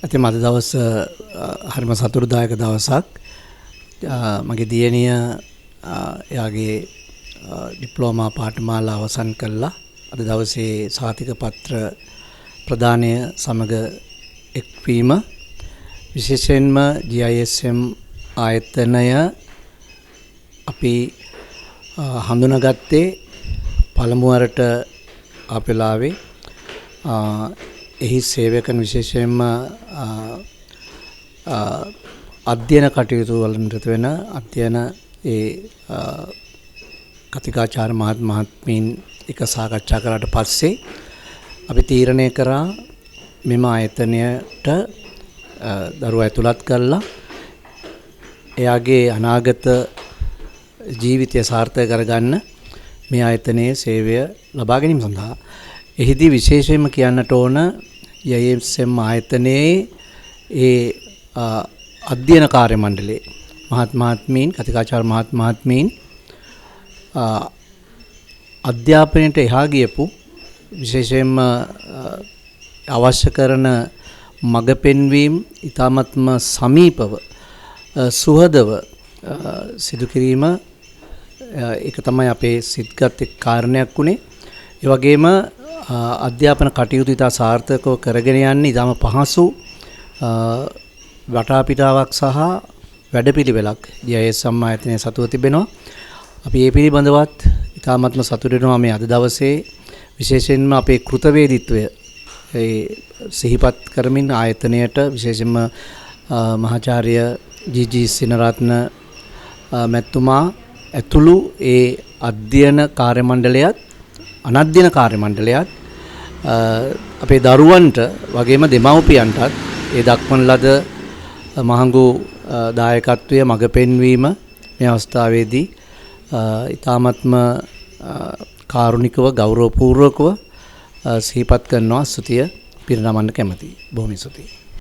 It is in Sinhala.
ඇතින් අද දවස හරිම සතුටුදායක දවසක්. මගේ දියණිය එයාගේ ඩිප්ලෝමා පාඨමාලා අවසන් කළා. අද දවසේ සාතික පත්‍ර ප්‍රදානය සමග එක්වීම විශේෂයෙන්ම GISM ආයතනය අපි හඳුනාගත්තේ පළමුවරට අපලාවේ එහි සේවය කරන විශේෂයෙන්ම අධ්‍යයන කටයුතු වලින් නිරත වෙන අධ්‍යයන කතිකාචාර්ය මහත්මීන් එක සාකච්ඡා කරාට පස්සේ අපි තීරණය කරා මෙම ආයතනයට දරුවා ඇතුළත් කරලා එයාගේ අනාගත ජීවිතය සාර්ථක කරගන්න මේ ආයතනයේ සේවය ලබා ගැනීම සඳහා එහිදී විශේෂයෙන්ම කියන්නට ඕන GISM ආයතනයේ අධ්‍යයන කාර්ය මණ්ඩලයේ මහත්මීන් කතිකාචාර්ය මහත්මීන් අධ්‍යාපනයට එහා ගියපු විශේෂයෙන්ම අවශ්‍ය කරන මඟ පෙන්වීම ඉතාමත්ම සමීපව සුහදව සිදු කිරීම ඒක තමයි අපේ සිත්ගත් කාරණයක් වුණේ. ඒ වගේම අධ්‍යාපන කටයුතු ඉතා සාර්ථකව කරගෙන යන්නේ ඉතාම පහසු වටාපිටාවක් සහ වැඩපිළිවෙලක් GISM ආයතනය සතුව තිබෙනවා. අපි මේ පිළිබඳවත් ඉතාමත්ම සතුටු වෙනවා මේ අද දවසේ විශේෂයෙන්ම අපේ කෘතවේදීත්වය සිහිපත් කරමින් ආයතනයට විශේෂයෙන්ම මහාචාර්ය GG සිනරත්න මැතිතුමා ඇතුළු ඒ අධ්‍යයන කාර්ය මණ්ඩලයත් අනධ්‍යයන කාර්ය මණ්ඩලයත් අපේ දරුවන්ට වගේම දෙමව්පියන්ටත් ඒ දක්වන ලද මහඟු දායකත්වය මඟ පෙන්වීම මේ අවස්ථාවේදී ඉතාමත්ම කාරුණිකව ගෞරවපූර්වකව සිහිපත් කරනවා. ස්තුතිය පිරිනමන්න කැමැතියි. බොහොම ස්තුතියි.